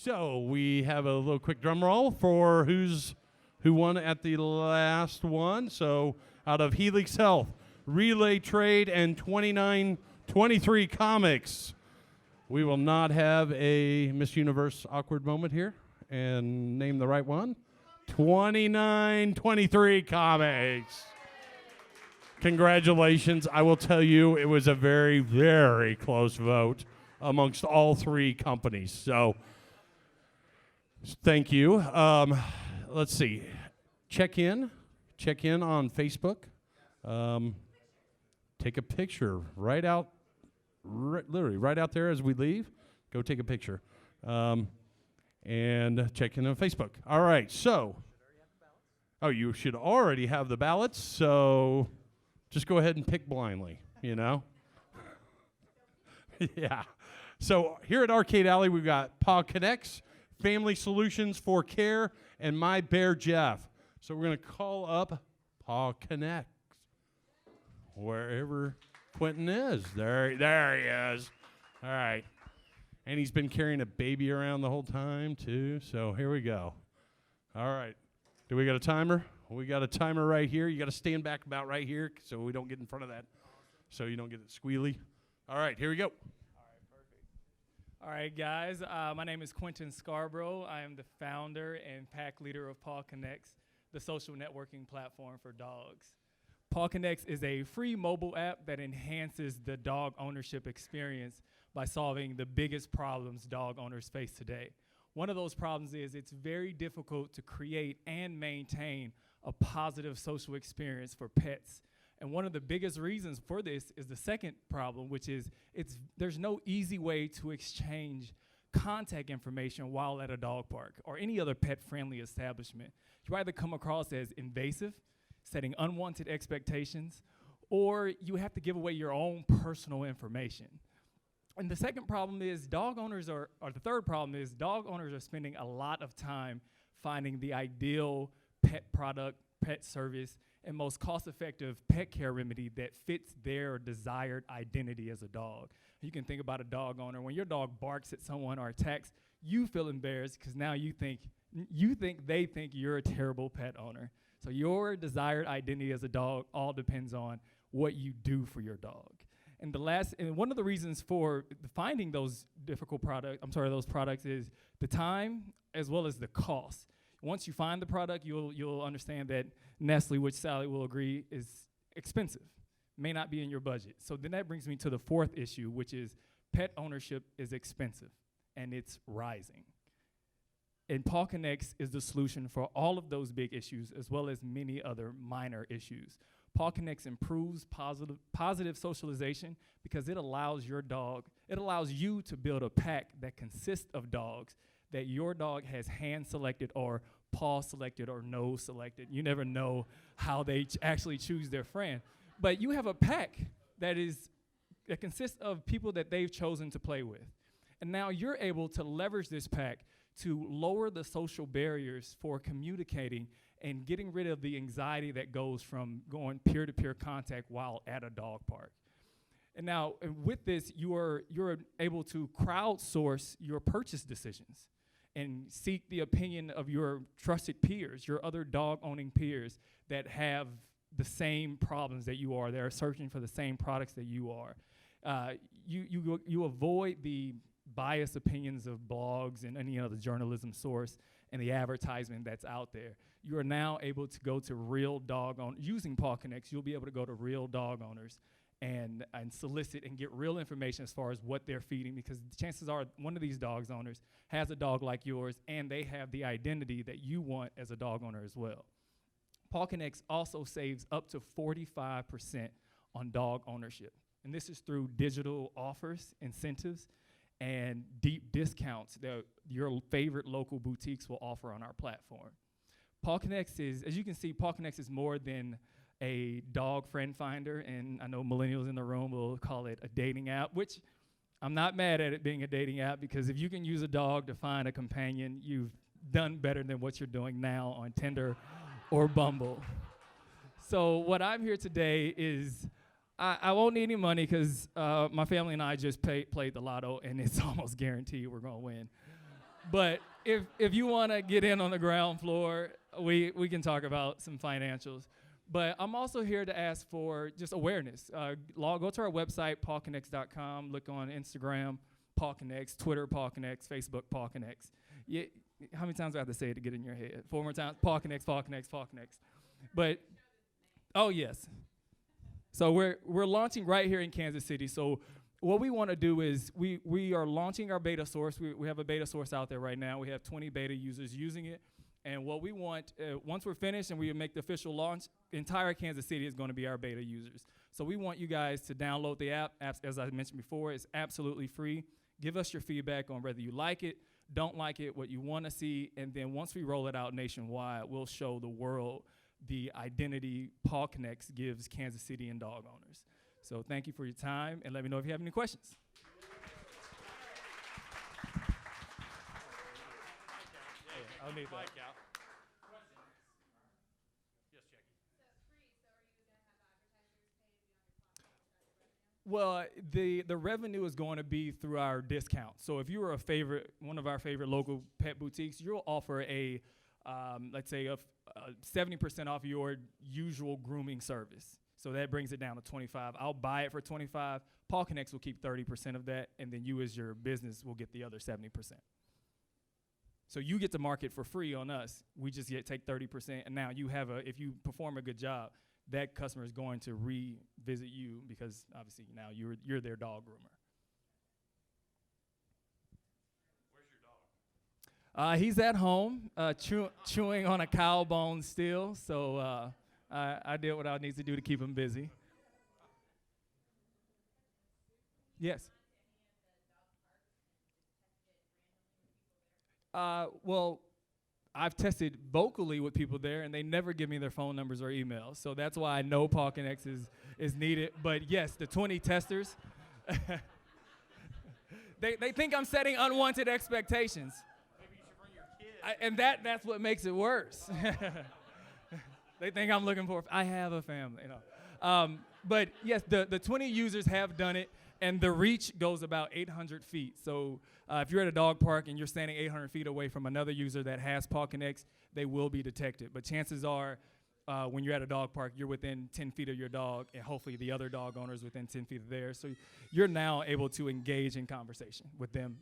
So we have a little quick drum roll for who won at the last one. So out of Helix Health, Relay Trade, and 2923 Comics, we will not have a Miss Universe awkward moment here and name the right one. 2923 Comics. Congratulations. I will tell you, it was a very, very close vote amongst all three companies. So thank you. Let's see. Check in on Facebook. Take a picture literally right out there as we leave. Go take a picture. And check in on Facebook. All right, so. Oh, you should already have the ballots, so just go ahead and pick blindly, you know? Yeah. So here at Arcade Alley, we've got Paw Connects, Family Solutions for Care, and My Bear Jeff. So we're going to call up Paw Connects, wherever Quentin is. There he is. All right. And he's been carrying a baby around the whole time, too. So here we go. All right. Do we got a timer? We got a timer right here. You got to stand back about right here so we don't get in front of that, so you don't get it squealy. All right, here we go. All right, guys. My name is Quentin Scarborough. I am the founder and pack leader of Paw Connects, the social networking platform for dogs. Paw Connects is a free mobile app that enhances the dog ownership experience by solving the biggest problems dog owners face today. One of those problems is it's very difficult to create and maintain a positive social experience for pets. And one of the biggest reasons for this is the second problem, which is there's no easy way to exchange contact information while at a dog park or any other pet-friendly establishment. You either come across as invasive, setting unwanted expectations, or you have to give away your own personal information. And the second problem is the third problem is dog owners are spending a lot of time finding the ideal pet product, pet service, and most cost-effective pet care remedy that fits their desired identity as a dog. You can think about a dog owner. When your dog barks at someone or attacks, you feel embarrassed because now you think they think you're a terrible pet owner. So your desired identity as a dog all depends on what you do for your dog. And one of the reasons for finding those those products is the time as well as the cost. Once you find the product, you'll understand that Nestle, which Sally will agree, is expensive, may not be in your budget. So then that brings me to the fourth issue, which is pet ownership is expensive and it's rising. And Paw Connects is the solution for all of those big issues as well as many other minor issues. Paw Connects improves positive socialization because it allows you to build a pack that consists of dogs that your dog has hand-selected or paw-selected or nose-selected. You never know how they actually choose their friend. But you have a pack that consists of people that they've chosen to play with. And now you're able to leverage this pack to lower the social barriers for communicating and getting rid of the anxiety that goes from going peer-to-peer contact while at a dog park. And now, with this, you're able to crowdsource your purchase decisions and seek the opinion of your trusted peers, your other dog-owning peers that have the same problems that you are. They're searching for the same products that you are. You avoid the biased opinions of blogs and any other journalism source and the advertisement that's out there. You are now able to go to real dog owners. Using Paw Connects, you'll be able to go to real dog owners and solicit and get real information as far as what they're feeding, because chances are one of these dog owners has a dog like yours and they have the identity that you want as a dog owner as well. Paw Connects also saves up to 45% on dog ownership. And this is through digital offers, incentives, and deep discounts that your favorite local boutiques will offer on our platform. Paw Connects as you can see, Paw Connects is more than a dog friend finder, and I know millennials in the room will call it a dating app, which I'm not mad at it being a dating app, because if you can use a dog to find a companion, you've done better than what you're doing now on Tinder or Bumble. So what I'm here today is, I won't need any money because my family and I just played the lotto, and it's almost guaranteed we're going to win. But if you want to get in on the ground floor, we can talk about some financials. But I'm also here to ask for just awareness. Go to our website, paulconnects.com. Look on Instagram, Paul Connects, Twitter, Paul Connects, Facebook, Paul Connects. How many times do I have to say it to get in your head? 4 more times. Paul Connects, Paul Connects, Paul Connects. But, oh, yes. So we're launching right here in Kansas City. So what we want to do is we are launching our beta source. We have a beta source out there right now. We have 20 beta users using it. And what we want, once we're finished and we make the official launch, entire Kansas City is going to be our beta users. So we want you guys to download the app. As I mentioned before, it's absolutely free. Give us your feedback on whether you like it, don't like it, what you want to see. And then once we roll it out nationwide, we'll show the world the identity Paul Connects gives Kansas City and dog owners. So thank you for your time, and let me know if you have any questions. I'll need that. Well, the revenue is going to be through our discount. So if you were one of our favorite local pet boutiques, you'll offer let's say a 70% off your usual grooming service. So that brings it down to 25. I'll buy it for 25. Paul Connects will keep 30% of that, and then you as your business will get the other 70%. So you get to market for free on us. We just take 30%, and now if you perform a good job, that customer is going to revisit you because obviously now you're their dog groomer. Where's your dog? He's at home, chewing on a cow bone still. So I did what I need to do to keep him busy. Yes. Well, I've tested vocally with people there, and they never give me their phone numbers or emails. So that's why I know Paul Connects is needed. But yes, the 20 testers, they think I'm setting unwanted expectations. Maybe you should bring your kid. And that's what makes it worse. They think I'm looking for, I have a family. But yes, the 20 users have done it, and the reach goes about 800 feet. So if you're at a dog park and you're standing 800 feet away from another user that has Paul Connects, they will be detected. But chances are, when you're at a dog park, you're within 10 feet of your dog, and hopefully the other dog owner is within 10 feet of theirs. So you're now able to engage in conversation with them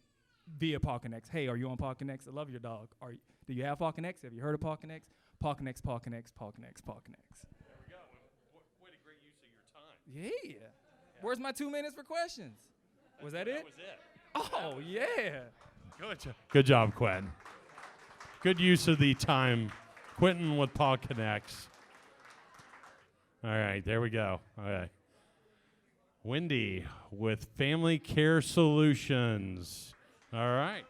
via Paul Connects. Hey, are you on Paul Connects? I love your dog. Do you have Paul Connects? Have you heard of Paul Connects? Paul Connects, Paul Connects, Paul Connects, Paul Connects. There we go. What a great use of your time. Yeah. Where's my 2 minutes for questions? Was that it? That was it. Oh, yeah. Good job, Quentin. Good use of the time. Quentin with Paul Connects. All right, there we go. Okay. Wendy with Family Care Solutions. All right.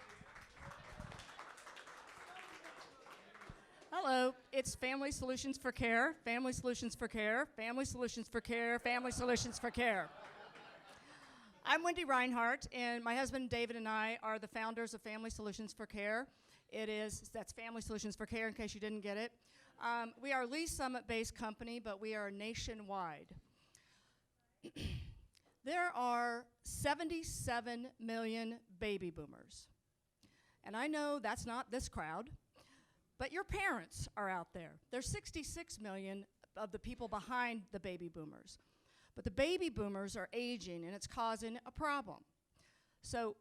Hello, it's Family Solutions for Care, Family Solutions for Care, Family Solutions for Care, Family Solutions for Care. I'm Wendy Reinhardt, and my husband David and I are the founders of Family Solutions for Care. That's Family Solutions for Care, in case you didn't get it. We are a Lee Summit-based company, but we are nationwide. There are 77 million baby boomers. And I know that's not this crowd, but your parents are out there. There's 66 million of the people behind the baby boomers. But the baby boomers are aging, and it's causing a problem. So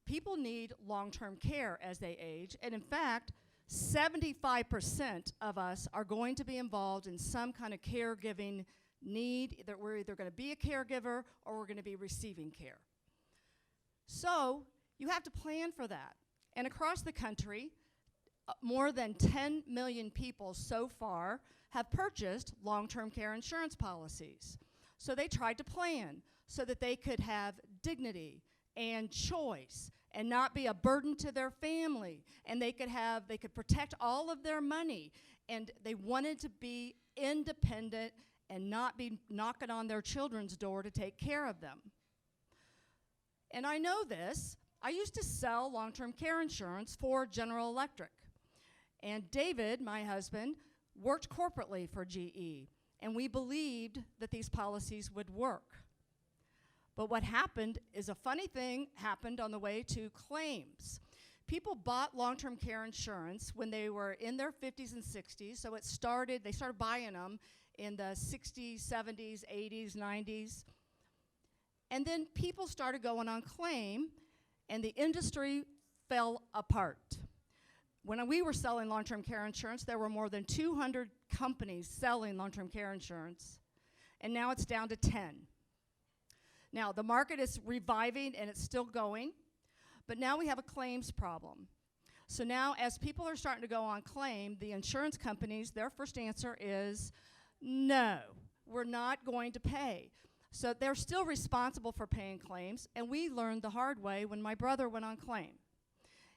people need long-term care as they age, and in fact, 75% of us are going to be involved in some kind of caregiving need. That we're either going to be a caregiver or we're going to be receiving care. So you have to plan for that. And across the country, more than 10 million people so far have purchased long-term care insurance policies. So they tried to plan so that they could have dignity and choice and not be a burden to their family, and they could protect all of their money, and they wanted to be independent and not be knocking on their children's door to take care of them. And I know this. I used to sell long-term care insurance for General Electric. And David, my husband, worked corporately for GE, and we believed that these policies would work. But what happened is a funny thing happened on the way to claims. People bought long-term care insurance when they were in their 50s and 60s. So they started buying them in the 60s, 70s, 80s, 90s. And then people started going on claim, and the industry fell apart. When we were selling long-term care insurance, there were more than 200 companies selling long-term care insurance, and now it's down to 10. Now, the market is reviving, and it's still going, but now we have a claims problem. So now, as people are starting to go on claim, the insurance companies, their first answer is, no, we're not going to pay. So they're still responsible for paying claims, and we learned the hard way when my brother went on claim.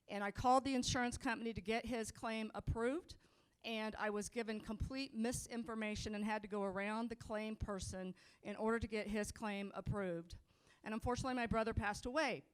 And I called the insurance company to get his claim approved, and I was given complete misinformation and had to go around the claim person in order to get his claim approved. And unfortunately, my brother passed away.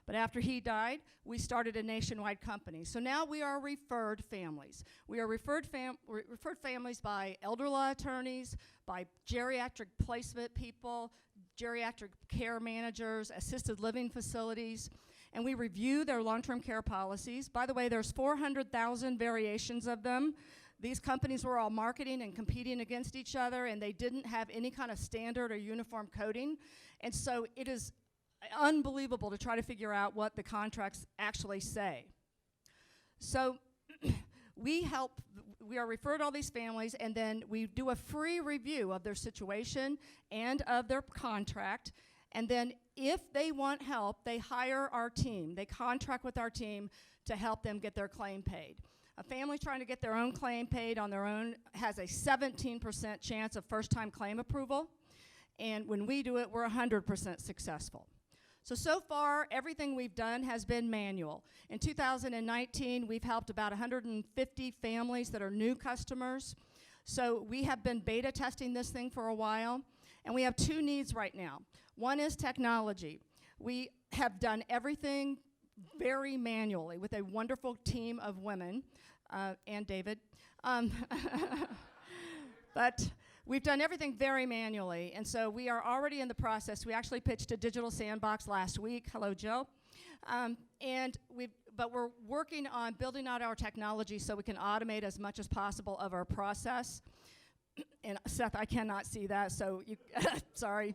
But after he died, we started a nationwide company. So now we are referred families. We are referred families by elder law attorneys, by geriatric placement people, geriatric care managers, assisted living facilities, and we review their long-term care policies. By the way, there's 400,000 variations of them. These companies were all marketing and competing against each other, and they didn't have any kind of standard or uniform coding. And so it is unbelievable to try to figure out what the contracts actually say. So we are referred all these families, and then we do a free review of their situation and of their contract. And then if they want help, they hire our team. They contract with our team to help them get their claim paid. A family trying to get their own claim paid on their own has a 17% chance of first-time claim approval. And when we do it, we're 100% successful. So far, everything we've done has been manual. In 2019, we've helped about 150 families that are new customers. So we have been beta testing this thing for a while, and we have two needs right now. One is technology. We have done everything very manually with a wonderful team of women, and David. But we've done everything very manually, and so we are already in the process. We actually pitched a digital sandbox last week. Hello, Joe. But we're working on building out our technology so we can automate as much as possible of our process. And Seth, I cannot see that, so you sorry.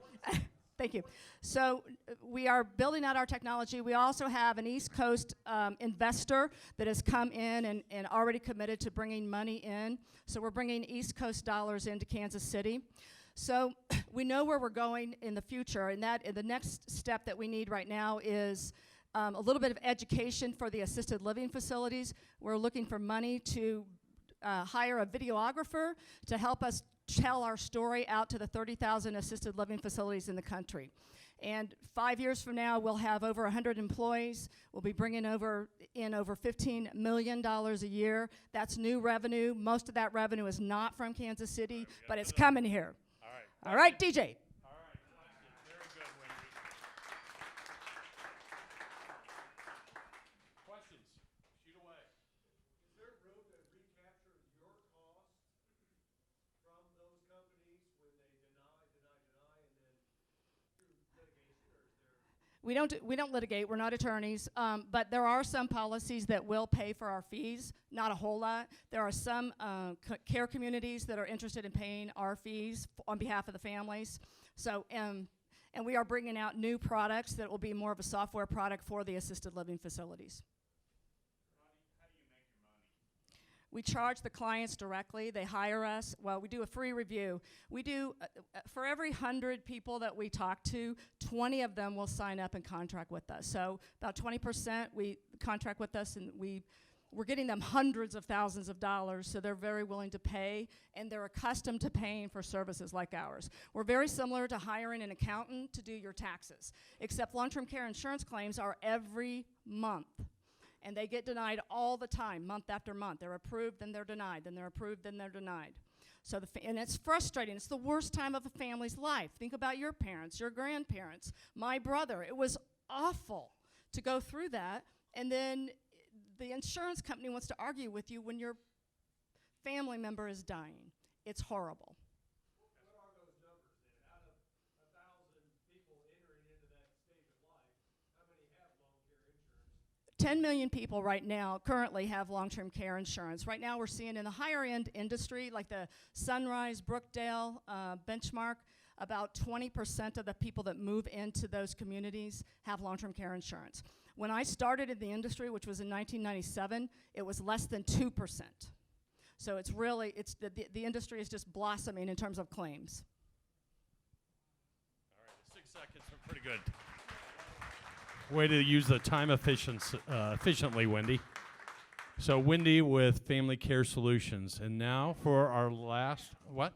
Thank you. So we are building out our technology. We also have an East Coast investor that has come in and already committed to bringing money in. So we're bringing East Coast dollars into Kansas City. So we know where we're going in the future, and the next step that we need right now is a little bit of education for the assisted living facilities. We're looking for money to hire a videographer to help us tell our story out to the 30,000 assisted living facilities in the country. And 5 years from now, we'll have over 100 employees. We'll be bringing over $15 million a year. That's new revenue. Most of that revenue is not from Kansas City, but it's coming here. All right, DJ. All right, very good, Wendy. Questions? Shoot away. Is there room to recapture your cost from those companies when they deny, and then through litigation, or is there? We don't litigate. We're not attorneys, but there are some policies that will pay for our fees. Not a whole lot. There are some care communities that are interested in paying our fees on behalf of the families. So, and we are bringing out new products that will be more of a software product for the assisted living facilities. How do you make your money? We charge the clients directly. They hire us. Well, we do a free review. We do, for every 100 people that we talk to, 20 of them will sign up and contract with us. So about 20% we contract with us, and we're getting them hundreds of thousands of dollars, so they're very willing to pay, and they're accustomed to paying for services like ours. We're very similar to hiring an accountant to do your taxes, except long-term care insurance claims are every month. And they get denied all the time, month after month. They're approved, then they're denied, then they're approved, then they're denied. So and it's frustrating. It's the worst time of a family's life. Think about your parents, your grandparents, my brother. It was awful to go through that. And then the insurance company wants to argue with you when your family member is dying. It's horrible. What are those numbers then? Out of 1,000 people entering into that stage of life, how many have long-term insurance? 10 million people right now currently have long-term care insurance. Right now we're seeing in the higher-end industry, like the Sunrise, Brookdale, Benchmark, about 20% of the people that move into those communities have long-term care insurance. When I started in the industry, which was in 1997, it was less than 2%. So it's really, the industry is just blossoming in terms of claims. All right, the 6 seconds are pretty good. Way to use the time efficiently, Wendy. So Wendy with Family Care Solutions. And now for our last, what?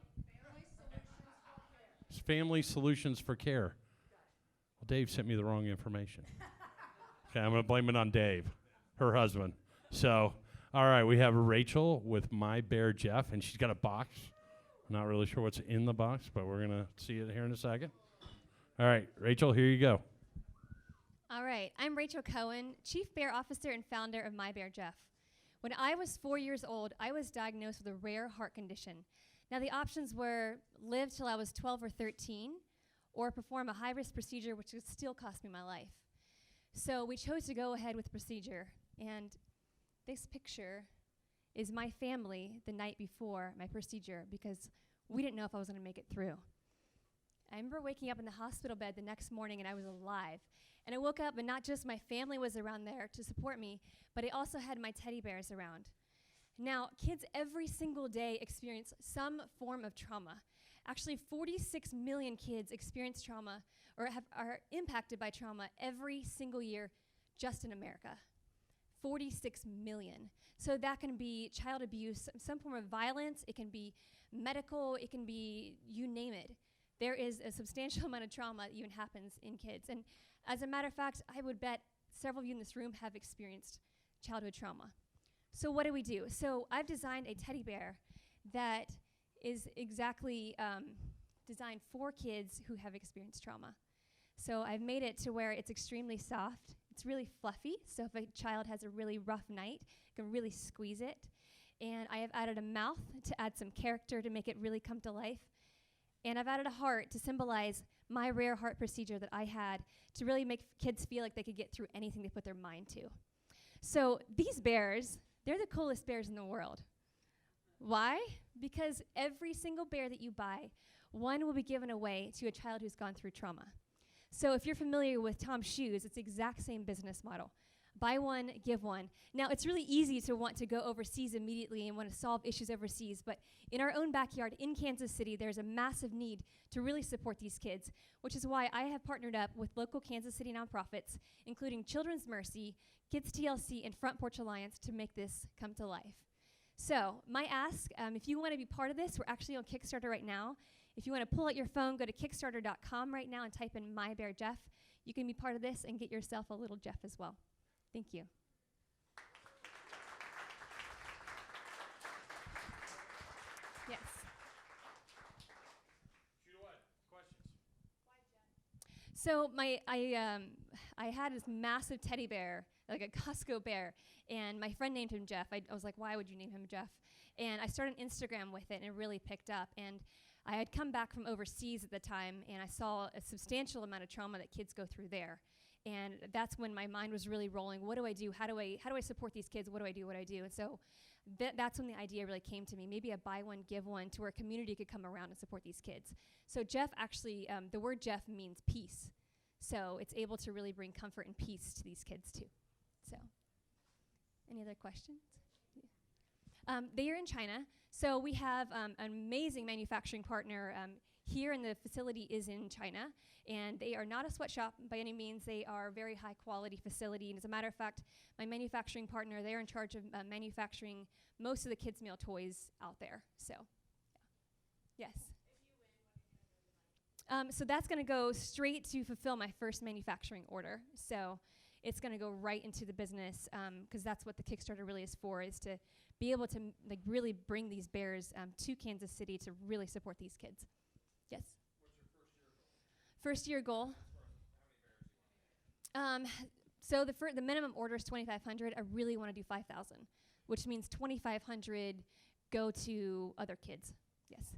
Family Solutions for Care. Well, Dave sent me the wrong information. Okay, I'm going to blame it on Dave, her husband. So, all right, we have Rachel with My Bear Jeff, and she's got a box. Not really sure what's in the box, but we're going to see it here in a second. All right, Rachel, here you go. All right, I'm Rachel Cohen, Chief Bear Officer and founder of My Bear Jeff. When I was 4 years old, I was diagnosed with a rare heart condition. Now, the options were live till I was 12 or 13, or perform a high-risk procedure, which would still cost me my life. So we chose to go ahead with the procedure, and this picture is my family the night before my procedure, because we didn't know if I was going to make it through. I remember waking up in the hospital bed the next morning, and I was alive. And I woke up, and not just my family was around there to support me, but I also had my teddy bears around. Now, kids every single day experience some form of trauma. Actually, 46 million kids experience trauma or are impacted by trauma every single year just in America. 46 million. So that can be child abuse, some form of violence, it can be medical, it can be you name it. There is a substantial amount of trauma that even happens in kids. And as a matter of fact, I would bet several of you in this room have experienced childhood trauma. So what do? So I've designed a teddy bear that is exactly designed for kids who have experienced trauma. So I've made it to where it's extremely soft. It's really fluffy, so if a child has a really rough night, you can really squeeze it. And I have added a mouth to add some character to make it really come to life. And I've added a heart to symbolize my rare heart procedure that I had to really make kids feel like they could get through anything they put their mind to. So these bears, they're the coolest bears in the world. Why? Because every single bear that you buy, one will be given away to a child who's gone through trauma. So if you're familiar with Tom's Shoes, it's the exact same business model. Buy one, give one. Now, it's really easy to want to go overseas immediately and want to solve issues overseas, but in our own backyard in Kansas City, there's a massive need to really support these kids, which is why I have partnered up with local Kansas City nonprofits, including Children's Mercy, Kids TLC, and Front Porch Alliance to make this come to life. So my ask, if you want to be part of this, we're actually on Kickstarter right now. If you want to pull out your phone, go to Kickstarter.com right now and type in My Bear Jeff. You can be part of this and get yourself a little Jeff as well. Thank you. Yes. Questions? So I had this massive teddy bear, like a Costco bear, and my friend named him Jeff. I was like, why would you name him Jeff? And I started Instagram with it, and it really picked up. And I had come back from overseas at the time, and I saw a substantial amount of trauma that kids go through there. And that's when my mind was really rolling. What do I do? How do I support these kids? What do I do? And so that's when the idea really came to me. Maybe a buy one, give one, to where a community could come around and support these kids. So Jeff actually, the word Jeff means peace. So it's able to really bring comfort and peace to these kids too. So, any other questions? They are in China. So we have an amazing manufacturing partner here, and the facility is in China. And they are not a sweatshop by any means. They are a very high quality facility. And as a matter of fact, my manufacturing partner, they're in charge of manufacturing most of the kids' meal toys out there. So, yeah. Yes. So that's going to go straight to fulfill my first manufacturing order. So it's going to go right into the business, because that's what the Kickstarter really is for, is to be able to really bring these bears to Kansas City to really support these kids. Yes? What's your first year goal? So the minimum order is 2,500. I really want to do 5,000, which means 2,500 go to other kids. Yes.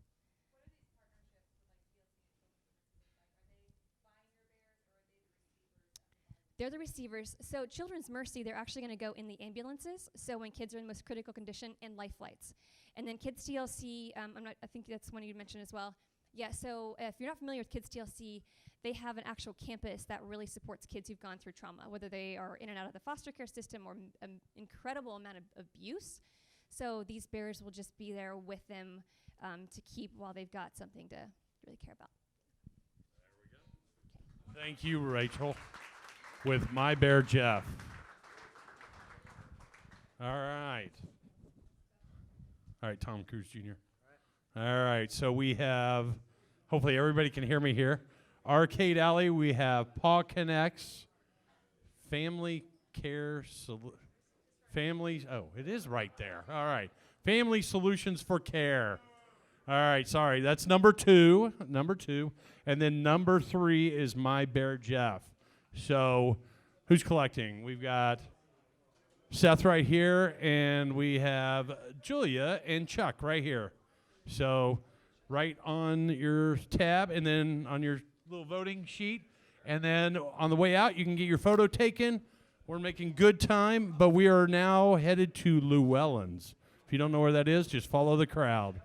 They're the receivers. So Children's Mercy, they're actually going to go in the ambulances. So when kids are in the most critical condition, and life flights. And then Kids TLC, I think that's one you mentioned as well. Yeah, so if you're not familiar with Kids TLC, they have an actual campus that really supports kids who've gone through trauma, whether they are in and out of the foster care system or an incredible amount of abuse. So these bears will just be there with them to keep while they've got something to really care about. Thank you, Rachel, with My Bear Jeff. All right. All right, Tom Cruise Jr. All right, so we have, hopefully everybody can hear me here. Arcade Alley, we have Paw Connects, Family Care, it is right there. All right, Family Solutions for Care. All right, sorry, that's number two. And then number 3 is My Bear Jeff. So who's collecting? We've got Seth right here, and we have Julia and Chuck right here. So right on your tab, and then on your little voting sheet, and then on the way out, you can get your photo taken. We're making good time, but we are now headed to Llewellyn's. If you don't know where that is, just follow the crowd.